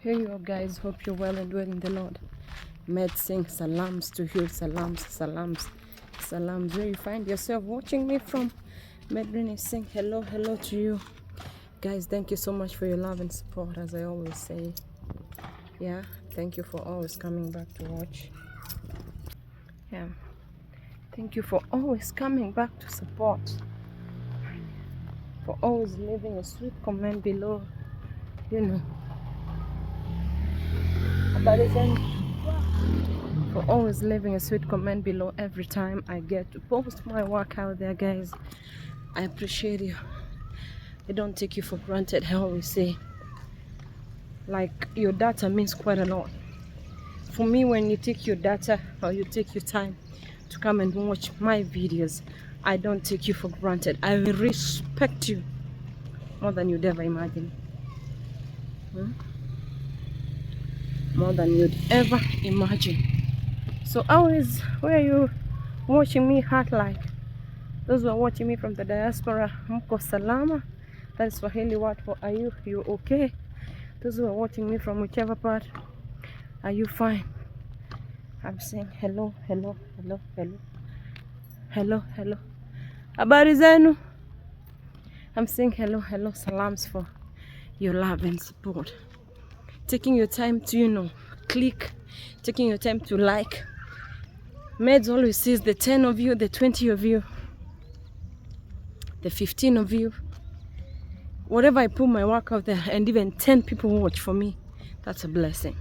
Hey you guys, hope you're well and well in the Lord. Med sing salams to you, salams, salams, salams. Where you find yourself watching me from, Medrini sing hello, hello to you. Guys, thank you so much for your love and support, as I always say. Yeah, thank you for always coming back to watch. Yeah, thank you for always coming back to support. For always leaving a sweet comment below, you know. For always leaving a sweet comment below every time I get to post my work out there, guys. I appreciate you. I don't take you for granted. I always say, like, your data means quite a lot. For me, when you take your data or you take your time to come and watch my videos, I don't take you for granted. I respect you more than you'd ever imagine. More than you'd ever imagine. So always, where are you watching me heart like? Those who are watching me from the diaspora, mko salama? That is Swahili word for are you okay? Those who are watching me from whichever part, are you fine? I'm saying hello, hello, hello, hello, hello, hello. Habari zenu? I'm saying hello, hello, salams for your love and support. Taking your time to, click, taking your time to like. Meds always says the 10 of you, the 20 of you, the 15 of you. Whatever I put my work out there and even 10 people watch for me, that's a blessing.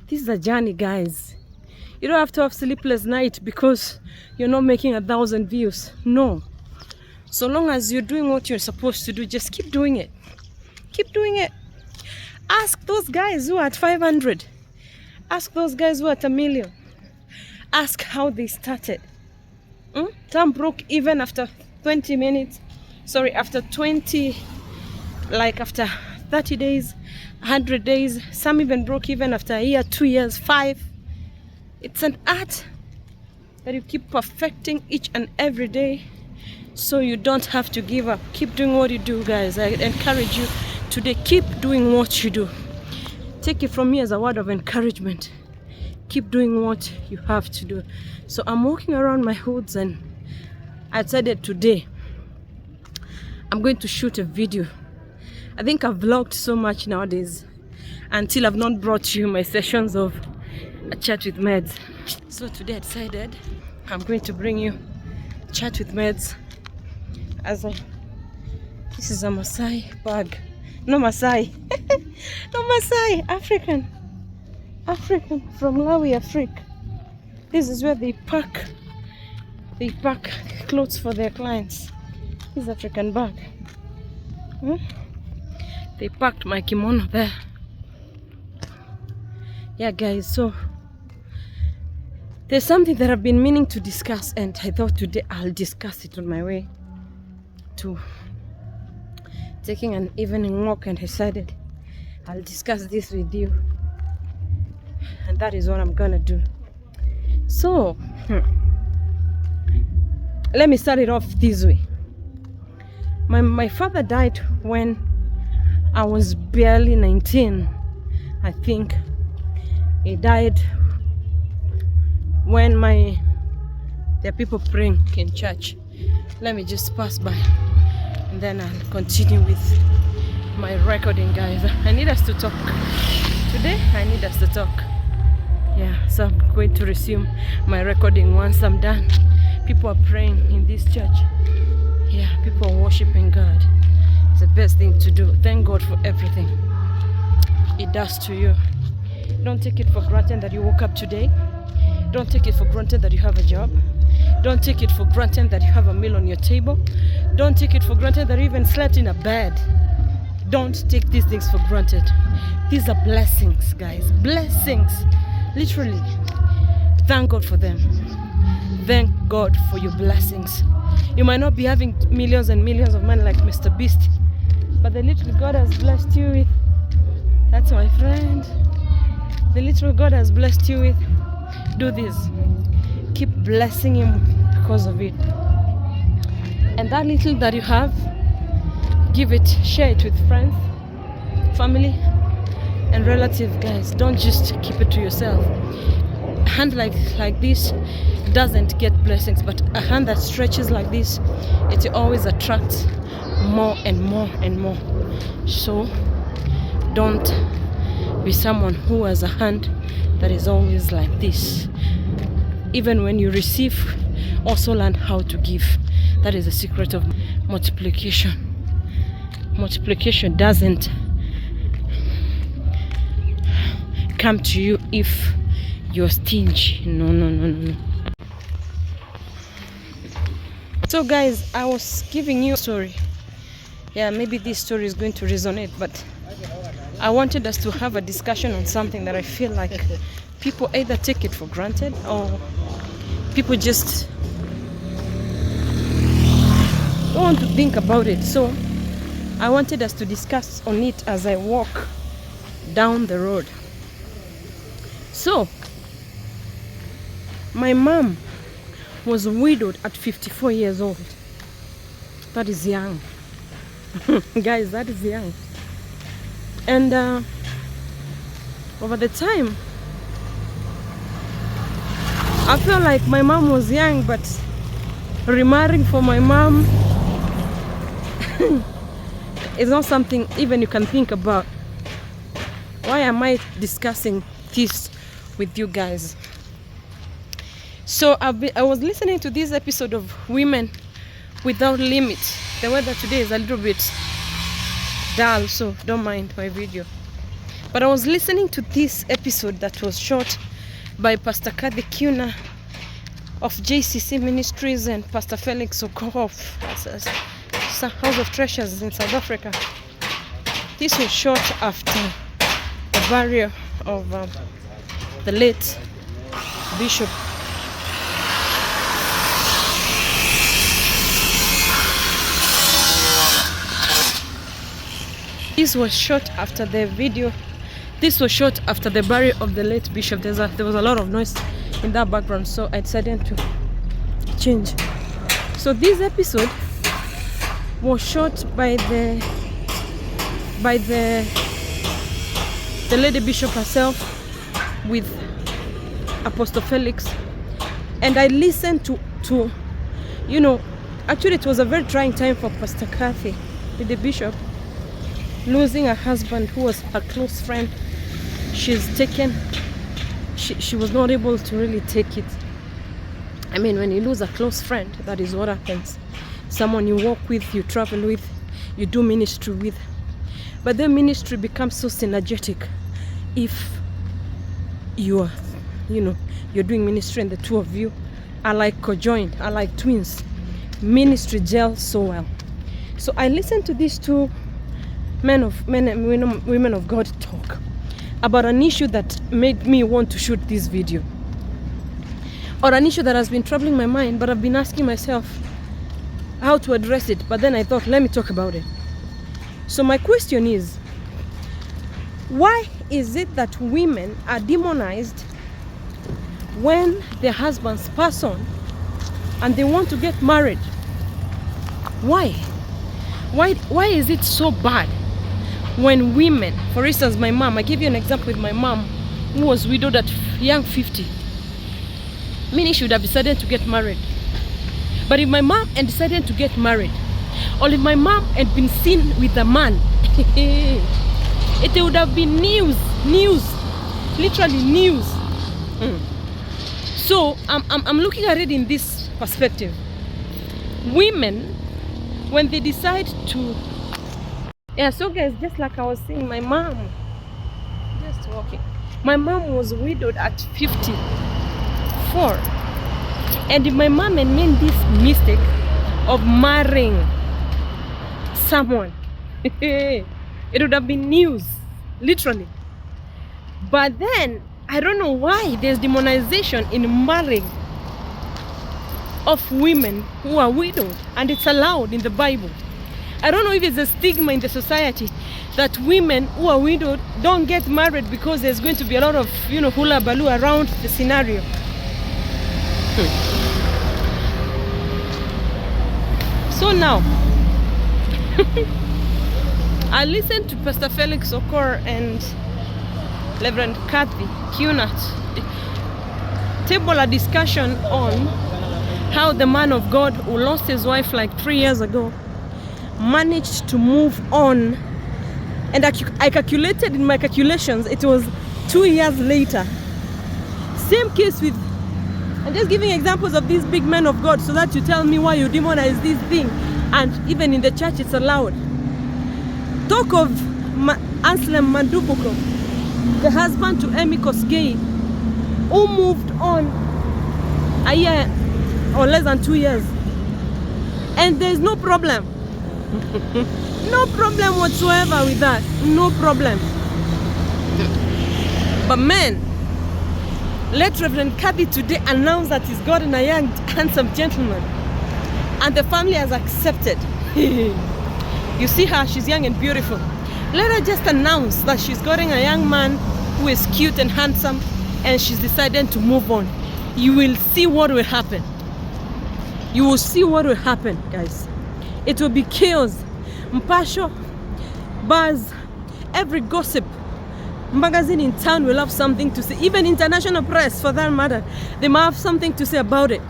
This is a journey, guys. You don't have to have sleepless night because you're not making 1,000 views. No. So long as you're doing what you're supposed to do, just keep doing it. Keep doing it. Ask those guys who are at 500. Ask those guys who are at 1 million. Ask how they started. Some broke even after 20 minutes. Sorry, after 20, like after 30 days, 100 days. Some even broke even after a year, 2 years, 5. It's an art that you keep perfecting each and every day, so you don't have to give up. Keep doing what you do, guys. I encourage you today, keep doing what you do. Take it from me as a word of encouragement. Keep doing what you have to do. So I'm walking around my hoods and I decided today I'm going to shoot a video. I think I've vlogged so much nowadays until I've not brought you my sessions of a chat with Meds. So today I decided I'm going to bring you chat with Meds as this is a Maasai bag. No Maasai. No Maasai. African from Lawi, Africa. This is where they pack clothes for their clients. This African bag. They packed my kimono there. Yeah, guys, so there's something that I've been meaning to discuss, and I thought today I'll discuss it on my way to taking an evening walk, and decided I'll discuss this with you, and that is what I'm gonna do. So let me start it off this way. My father died when I was barely 19, I think. He died when there are people praying in church. Let me just pass by and then I'll continue with my recording, guys. I need us to talk today. I need us to talk. Yeah, so I'm going to resume my recording once I'm done. People are praying in this church. Yeah, people are worshiping God. It's the best thing to do. Thank God for everything it does to you. Don't take it for granted that you woke up today. Don't take it for granted that you have a job. Don't take it for granted that you have a meal on your table. Don't take it for granted that you even slept in a bed. Don't take these things for granted. These are blessings, guys. Blessings. Literally. Thank God for them. Thank God for your blessings. You might not be having millions and millions of money like Mr. Beast, but the little God has blessed you with, that's my friend. The little God has blessed you with, do this. Keep blessing Him because of it. And that little that you have, give it, share it with friends, family and relative, guys, don't just keep it to yourself. A hand like this doesn't get blessings, but a hand that stretches like this, it always attracts more and more and more. So don't be someone who has a hand that is always like this. Even when you receive, also learn how to give. That is the secret of multiplication. Multiplication doesn't come to you if you're stingy. No. So guys, I was giving you a story. Yeah, maybe this story is going to resonate, but I wanted us to have a discussion on something that I feel like people either take it for granted or people just don't want to think about it. So I wanted us to discuss on it as I walk down the road. So my mom was widowed at 54 years old. That is young. Guys, that is young. And over the time, I feel like my mom was young, but remarrying for my mom is not something even you can think about. Why am I discussing this with you guys? So I was listening to this episode of Women Without Limits. The weather today is a little bit dull, so don't mind my video. But I was listening to this episode that was shot by Pastor Karthy Kiuns of JCC Ministries and Pastor Felix Okoho of House of Treasures in South Africa. This was shot after the burial of the late Bishop This was shot after the video. This was shot after the burial of the late bishop. There was a lot of noise in that background, so I decided to change. So this episode was shot by the Lady Bishop herself with Apostle Felix, and I listened to actually it was a very trying time for Pastor Karthy, Lady Bishop, losing a husband who was her close friend. She was not able to really take it. I mean, when you lose a close friend, that is what happens. Someone you walk with, you travel with, you do ministry with. But their ministry becomes so synergetic if you're doing ministry and the two of you are like conjoined, are like twins. Ministry gels so well. So I listened to these two men and women of God talk about an issue that made me want to shoot this video, or an issue that has been troubling my mind, but I've been asking myself how to address it. But then I thought, let me talk about it. So my question is, why is it that women are demonized when their husbands pass on and they want to get married? Why is it so bad when women, for instance my mom, I give you an example with my mom, who was widowed at young 50, meaning she would have decided to get married. But if my mom had decided to get married, or if my mom had been seen with a man, it would have been news, literally news. So I'm looking at it in this perspective. Women, when they decide to, so guys, just like I was saying, my mom, just walking, my mom was widowed at 54. And if my mom had made this mistake of marrying someone, it would have been news, literally. But then I don't know why there's demonization in marrying of women who are widowed, and it's allowed in the Bible. I don't know if it's a stigma in the society that women who are widowed don't get married because there's going to be a lot of hula baloo around the scenario. So now I listened to Pastor Felix Okor and Reverend Karthy Kiuns table a discussion on how the man of God who lost his wife like 3 years ago managed to move on. And I calculated in my calculations, it was 2 years later. Same case with, I'm just giving examples of these big men of God so that you tell me why you demonize this thing. And even in the church it's allowed. Talk of Anselm Mandubuko, the husband to Amy Kosgei, who moved on a year or less than 2 years. And there's no problem. No problem whatsoever with that. No problem. But man, let Reverend Karthy today announce that he's gotten a young, handsome gentleman. And the family has accepted. You see her, she's young and beautiful. Let her just announce that she's gotten a young man who is cute and handsome, and she's decided to move on. You will see what will happen. You will see what will happen, guys. It will be chaos. Mpasho, buzz, every gossip magazine in town will have something to say. Even international press, for that matter, they might have something to say about it.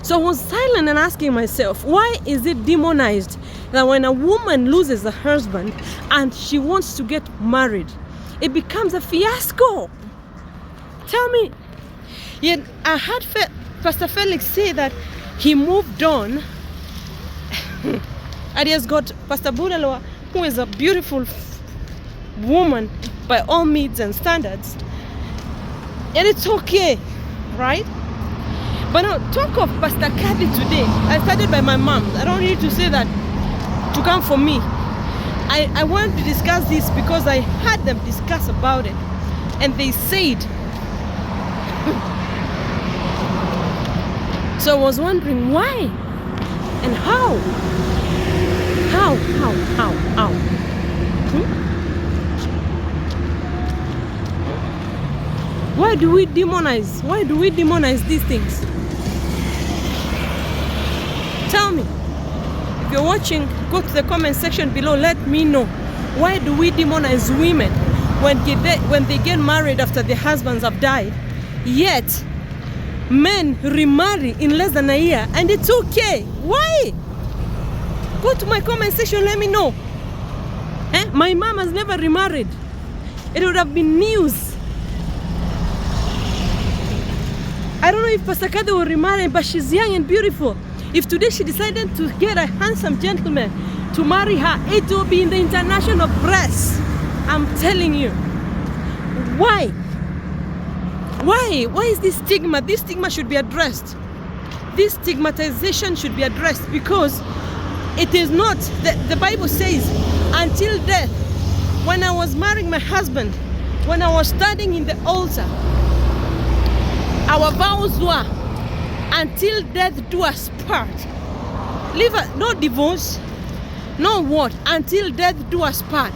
So I was silent and asking myself, why is it demonized that when a woman loses a husband and she wants to get married, it becomes a fiasco? Tell me. Yet I heard Pastor Felix say that he moved on and he has got Pastor Bulelo, who is a beautiful woman by all means and standards, and it's okay, right? But now talk of Pastor Karthy today. I started by my mom. I don't need to say that to come for me. I want to discuss this because I heard them discuss about it, and they said so I was wondering why and how. Why do we demonize? Why do we demonize these things? Tell me. If you're watching, go to the comment section below. Let me know. Why do we demonize women when they get married after their husbands have died? Yet, men remarry in less than a year and it's okay. Why? Go to my comment section, let me know. My mom has never remarried. It would have been news. I don't know if Pastor Karthy will remarry, but she's young and beautiful. If today she decided to get a handsome gentleman to marry her, it will be in the international press. I'm telling you. Why? Why? Why is this stigma? This stigma should be addressed. This stigmatization should be addressed because it is not, the Bible says, until death. When I was marrying my husband, when I was standing in the altar, our vows were, until death do us part. No divorce, no what, until death do us part.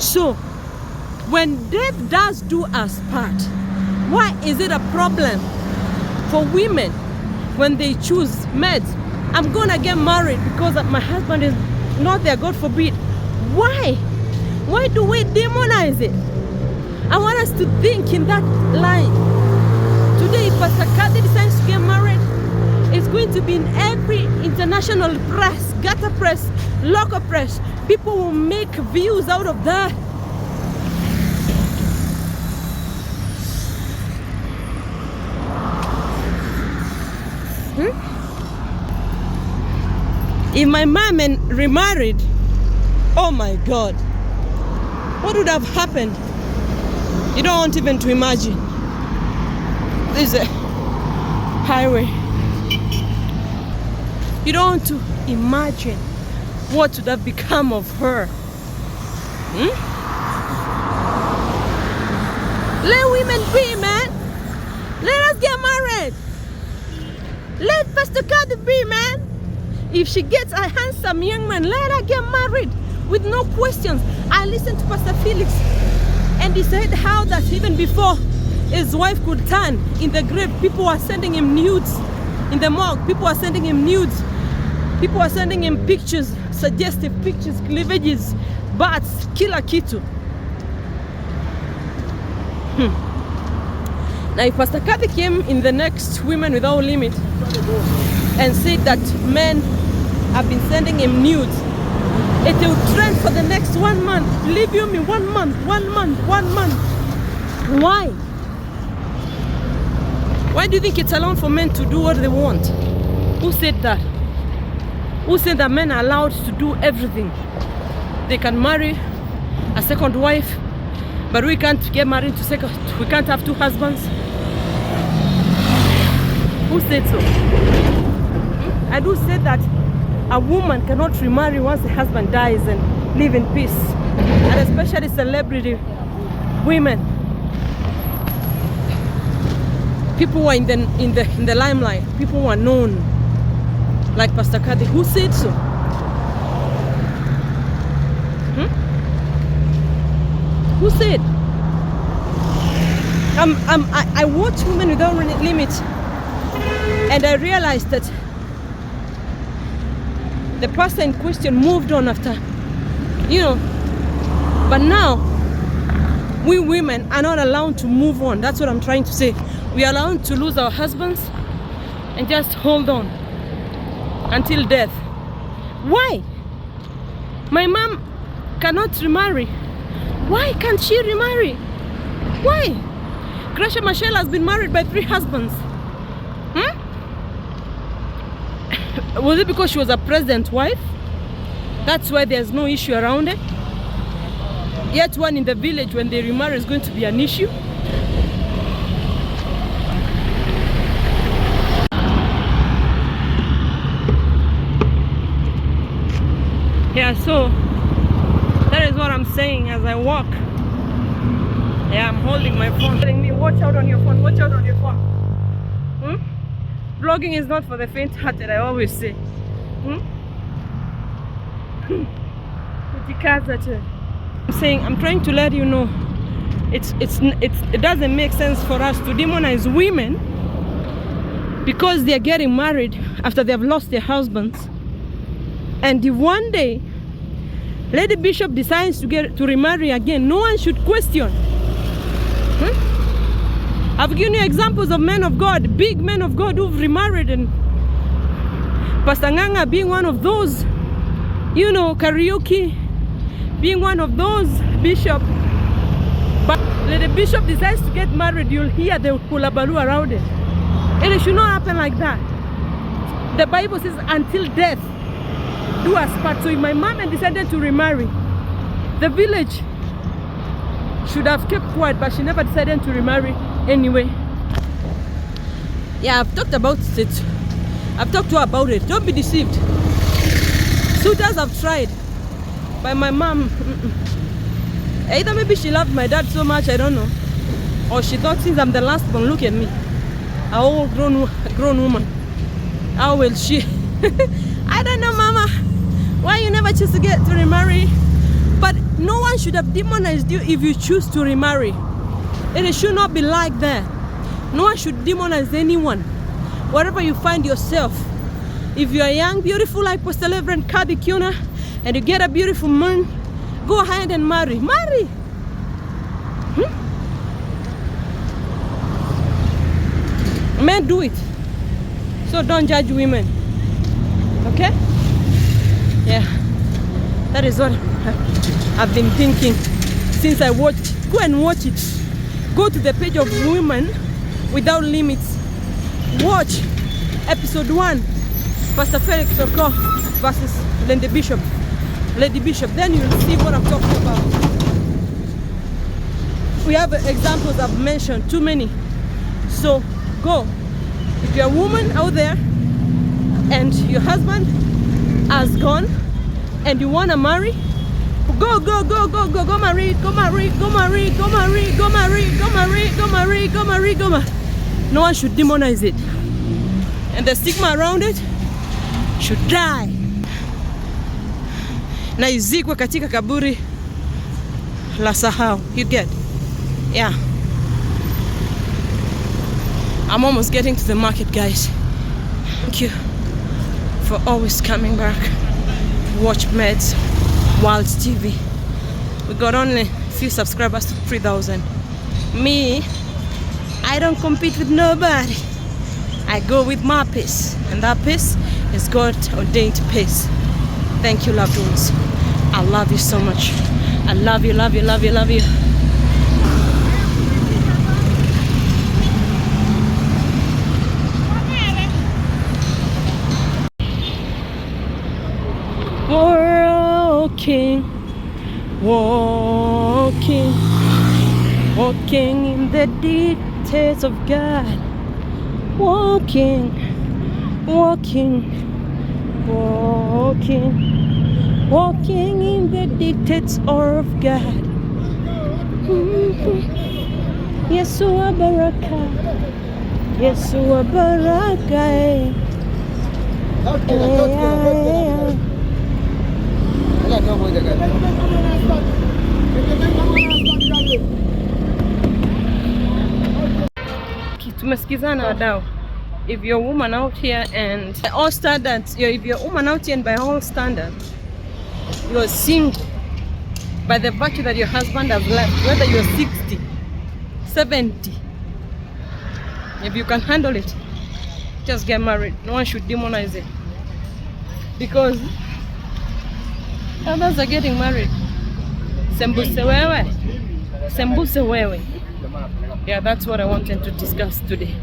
So, when death does do us part, why is it a problem for women when they choose meds? I'm gonna get married because my husband is not there, God forbid. Why? Why do we demonize it? I want us to think in that line. Today, if Pastor Karthy decides to get married, it's going to be in every international press, gutter press, local press. People will make views out of that. If my mom remarried, oh my God, what would have happened? You don't want even to imagine. There's a highway. You don't want to imagine what would have become of her. Let women be, man. Let us get married. Let Pastor Karthy be, man. If she gets a handsome young man, let her get married with no questions. I listened to Pastor Felix and he said how that even before his wife could turn in the grave, people were sending him nudes in the morgue. People were sending him nudes. People were sending him pictures suggestive pictures, cleavages, butts, kila kitu. Now if Pastor Karthy came in the next Women Without Limit and said that men have been sending him nudes, it will trend for the next 1 month. Believe you me, 1 month, 1 month, 1 month. Why? Why do you think it's allowed for men to do what they want? Who said that? Who said that men are allowed to do everything? They can marry a second wife, but we can't get married to second. We can't have 2 husbands. Who said so? I do say that a woman cannot remarry once the husband dies and live in peace, and especially celebrity women, people who are in the limelight, people who are known, like Pastor Karthy. Who said so? Who said? I watch Women Without Limit, and I realized that the pastor in question moved on after, but now we women are not allowed to move on. That's what I'm trying to say. We are allowed to lose our husbands and just hold on until death. Why? My mom cannot remarry. Why can't she remarry? Why? Gracia Michelle has been married by 3 husbands. Was it because she was a president's wife? That's why there's no issue around it. Yet one in the village, when they remarry, is going to be an issue. Yeah, so that is what I'm saying as I walk. Yeah, I'm holding my phone, telling me, watch out on your phone, watch out on your phone. Vlogging is not for the faint-hearted, I always say. I'm saying, I'm trying to let you know, it doesn't make sense for us to demonize women because they're getting married after they've lost their husbands. And if one day Lady Bishop decides to remarry again, no one should question. I've given you examples of men of God, big men of God who've remarried, and Pastor Nganga being one of those, karaoke being one of those, Bishop. But Lady Bishop decides to get married, you'll hear the kulabalu around it. And it should not happen like that. The Bible says, until death do us part. So if my mom had decided to remarry, the village should have kept quiet, but she never decided to remarry anyway. Yeah, I've talked about it. I've talked to her about it. Don't be deceived. Suitors have tried, but my mom, either maybe she loved my dad so much, I don't know, or she thought since I'm the last one, look at me, a old grown woman, how will she? I don't know, Mama, why you never choose to remarry. But no one should have demonized you if you choose to remarry. It should not be like that. No one should demonize anyone. Wherever you find yourself, if you are young, beautiful like Pastor Reverend Karthy Kiuns, and you get a beautiful man, go ahead and marry. Marry! Men do it. So don't judge women. Okay? Yeah. That is what I've been thinking since I watched. Go and watch it. Go to the page of Women Without Limits. Watch episode 1, Pastor Felix Oko versus Lady Bishop. Then you'll see what I'm talking about. We have examples I've mentioned, too many. So go. If you're a woman out there and your husband has gone and you want to marry, go marry. No one should demonize it, and the stigma around it should die. Na izikwe katika kaburi la sahau. You get? Yeah. I'm almost getting to the market, guys. Thank you for always coming back. watch Meds World TV. We got only a few subscribers to 3,000. Me, I don't compete with nobody. I go with my pace, and that pace is God ordained pace. Thank you, loved ones. I love you so much. I love you, love you, love you, love you. Walking, walking, walking in the dictates of God. Walking, walking, walking, walking in the dictates of God. Yeshua Baraka, Yeshua Baraka. Tumesikizana wadau. If you're a woman out here and by all standards, if you're a woman out here and by all standards, you're single by the virtue that your husband has left, whether you're 60, 70, if you can handle it, just get married. No one should demonize it, because others are getting married. Sembuse wewe, sembuse wewe. Yeah, that's what I wanted to discuss today.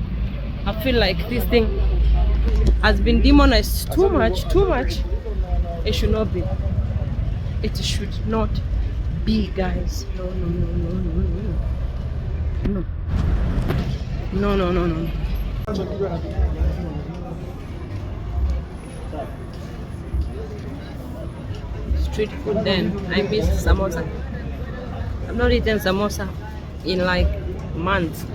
I feel like this thing has been demonized too much. It should not be. It should not be, guys. No. Street food then. I miss samosa. I've not eaten samosa in like months.